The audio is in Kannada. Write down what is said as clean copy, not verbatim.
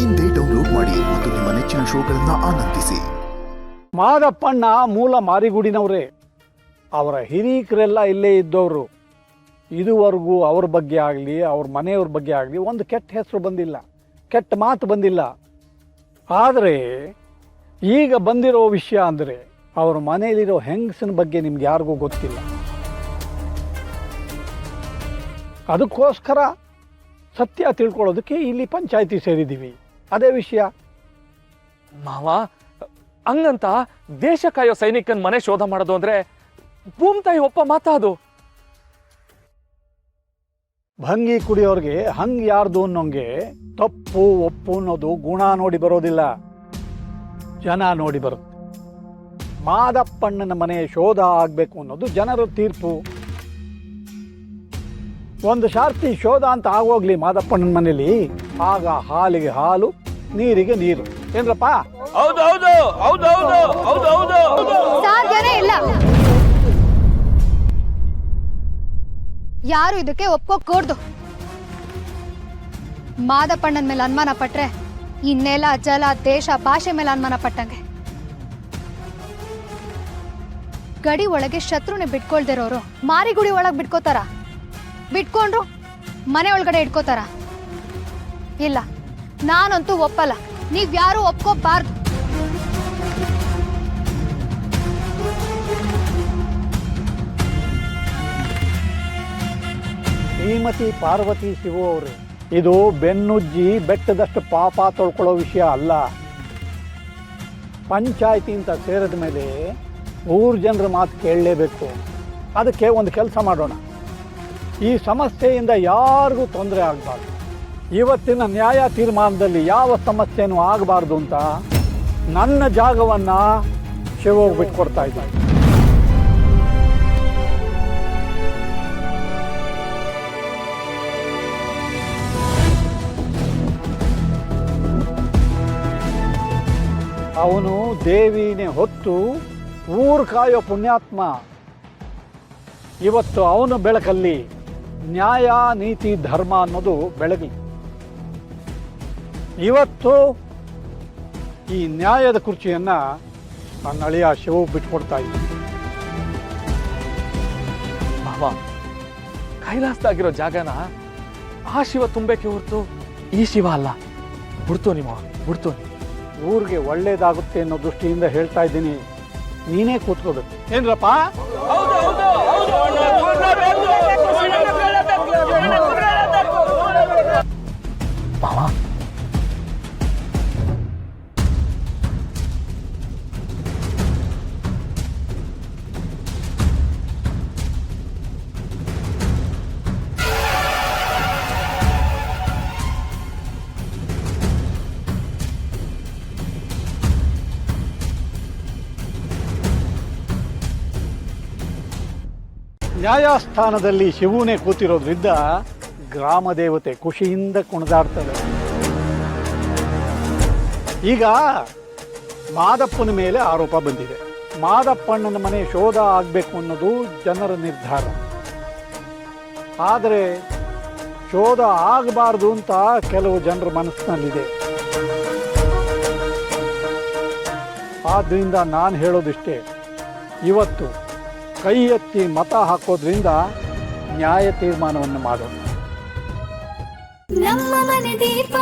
ಇಂದೇ ಡೌನ್ಲೋಡ್ ಮಾಡಿ ಮತ್ತು ನಿಮ್ಮ ನೆಚ್ಚಿನ ಶೋಗಳನ್ನ ಆನಂದಿಸಿ. ಮಾದಪ್ಪಣ್ಣ ಮೂಲ ಮಾರಿಗುಡಿನವರೇ. ಅವರ ಹಿರೀಕರೆಲ್ಲ ಇಲ್ಲೇ ಇದ್ದವರು. ಇದುವರೆಗೂ ಅವ್ರ ಬಗ್ಗೆ ಆಗಲಿ ಅವ್ರ ಮನೆಯವ್ರ ಬಗ್ಗೆ ಆಗಲಿ ಒಂದು ಕೆಟ್ಟ ಹೆಸರು ಬಂದಿಲ್ಲ, ಕೆಟ್ಟ ಮಾತು ಬಂದಿಲ್ಲ. ಆದರೆ ಈಗ ಬಂದಿರೋ ವಿಷಯ ಅಂದರೆ ಅವ್ರ ಮನೆಯಲ್ಲಿರೋ ಹೆಂಗಸಿನ ಬಗ್ಗೆ ನಿಮ್ಗೆ ಯಾರಿಗೂ ಗೊತ್ತಿಲ್ಲ. ಅದಕ್ಕೋಸ್ಕರ ಸತ್ಯ ತಿಳ್ಕೊಳ್ಳೋದಕ್ಕೆ ಇಲ್ಲಿ ಪಂಚಾಯಿತಿ ಸೇರಿದ್ದೀವಿ. ಅದೇ ವಿಷಯ. ಮಾವ, ಹಂಗಂತ ದೇಶ ಕಾಯೋ ಸೈನಿಕನ ಮನೆ ಶೋಧ ಮಾಡೋದು ಅಂದ್ರೆ ಭೂಮ್ತಾಯಿ ಒಪ್ಪ ಮಾತಾದು. ಭಂಗಿ ಕುಡಿಯೋರ್ಗೆ ಹಂಗೆ ಯಾರ್ದು ಅನ್ನೋಂಗೆ ತಪ್ಪು ಒಪ್ಪು ಅನ್ನೋದು ಗುಣ ನೋಡಿ ಬರೋದಿಲ್ಲ, ಜನ ನೋಡಿ ಬರುತ್ತೆ. ಮಾದಪ್ಪಣ್ಣನ ಮನೆ ಶೋಧ ಆಗಬೇಕು ಅನ್ನೋದು ಜನರ ತೀರ್ಪು. ಒಂದು ಶಾರ್ತಿ ಶೋಧ ಅಂತ ಆಗೋಗ್ಲಿ ಮಾದಪ್ಪಣ್ಣನ ಮನೇಲಿ, ಆಗ ಹಾಲಿಗೆ ಹಾಲು ನೀರಿಗೆ ನೀರು. ಏನ್ರಪ್ಪ? ಸಾಧ್ಯನೇ ಇಲ್ಲ. ಯಾರು ಇದಕ್ಕೆ ಒಪ್ಕೋಕೂಡ್ದು. ಮಾದಪ್ಪಣ್ಣನ ಮೇಲೆ ಅನುಮಾನ ಪಟ್ರೆ ಈ ನೆಲ ಜಲ ದೇಶ ಭಾಷೆ ಮೇಲೆ ಅನುಮಾನ ಪಟ್ಟಂಗೆ. ಗಡಿ ಒಳಗೆ ಶತ್ರುನೆ ಬಿಟ್ಕೊಳ್ದಿರೋರು ಮಾರಿಗುಡಿ ಒಳಗೆ ಬಿಟ್ಕೋತಾರ? ಬಿಟ್ಕೊಂಡ್ರು ಮನೆ ಒಳಗಡೆ ಇಟ್ಕೋತಾರ? ಇಲ್ಲ, ನಾನಂತೂ ಒಪ್ಪಲ್ಲ. ನೀವ್ಯಾರು ಒಪ್ಕೋಬಾರ್ದು. ಶ್ರೀಮತಿ ಪಾರ್ವತಿ ಶಿವು ಅವರು, ಇದು ಬೆನ್ನುಜ್ಜಿ ಬೆಟ್ಟದಷ್ಟು ಪಾಪ ತೊಳ್ಕೊಳ್ಳೋ ವಿಷಯ ಅಲ್ಲ. ಪಂಚಾಯಿತಿ ಅಂತ ಸೇರಿದ ಮೇಲೆ ಊರು ಜನರ ಮಾತು ಕೇಳಲೇಬೇಕು. ಅದಕ್ಕೆ ಒಂದು ಕೆಲಸ ಮಾಡೋಣ. ಈ ಸಮಸ್ಯೆಯಿಂದ ಯಾರಿಗೂ ತೊಂದರೆ ಆಗಬಾರ್ದು. ಇವತ್ತಿನ ನ್ಯಾಯ ತೀರ್ಮಾನದಲ್ಲಿ ಯಾವ ಸಮಸ್ಯೆನೂ ಆಗಬಾರ್ದು ಅಂತ ನನ್ನ ಜಾಗವನ್ನು ಶಿವೋಗಿ ಬಿಟ್ಕೊಡ್ತಾ ಇದ್ದೀನಿ. ಅವನು ದೇವಿನೇ ಹೊತ್ತು ಊರು ಕಾಯೋ ಪುಣ್ಯಾತ್ಮ. ಇವತ್ತು ಅವನ ಬೆಳಕಲ್ಲಿ ನ್ಯಾಯ ನೀತಿ ಧರ್ಮ ಅನ್ನೋದು ಬೆಳಗಲಿ. ಇವತ್ತು ಈ ನ್ಯಾಯದ ಕುರ್ಚಿಯನ್ನು ನನ್ನ ಅಳಿಯ ಶಿವ ಬಿಟ್ಕೊಡ್ತಾ ಇದ್ದೀನಿ. ಮಾವ, ಕೈಲಾಸದಾಗಿರೋ ಜಾಗನ ಆ ಶಿವ ತುಂಬಕ್ಕೆ ಹೊರತು ಈ ಶಿವ ಅಲ್ಲ. ಬಿಡ್ತೋನಿ ಮಾವ, ಬಿಡ್ತೋನಿ. ಊರಿಗೆ ಒಳ್ಳೇದಾಗುತ್ತೆ ಅನ್ನೋ ದೃಷ್ಟಿಯಿಂದ ಹೇಳ್ತಾ ಇದ್ದೀನಿ. ನೀನೇ ಕೂತ್ಕೋಬೇಕು. ಏನ್ರಪ್ಪ? ಮಾವ, ನ್ಯಾಯಸ್ಥಾನದಲ್ಲಿ ಶಿವನೇ ಕೂತಿರೋದ್ರಿಂದ ಗ್ರಾಮ ದೇವತೆ ಖುಷಿಯಿಂದ ಕುಣಿದಾಡ್ತದೆ. ಈಗ ಮಾದಪ್ಪನ ಮೇಲೆ ಆರೋಪ ಬಂದಿದೆ. ಮಾದಪ್ಪಣ್ಣನ ಮನೆ ಶೋಧ ಆಗಬೇಕು ಅನ್ನೋದು ಜನರ ನಿರ್ಧಾರ. ಆದರೆ ಶೋಧ ಆಗಬಾರ್ದು ಅಂತ ಕೆಲವು ಜನರ ಮನಸ್ಸಿನಲ್ಲಿದೆ. ಆದ್ದರಿಂದ ನಾನು ಹೇಳೋದಿಷ್ಟೇ, ಇವತ್ತು ಕೈ ಎತ್ತಿ ಮತ ಹಾಕೋದ್ರಿಂದ ನ್ಯಾಯ ತೀರ್ಮಾನವನ್ನು ಮಾಡೋಣ. ನಮ್ಮ ಮನೆ ದೀಪ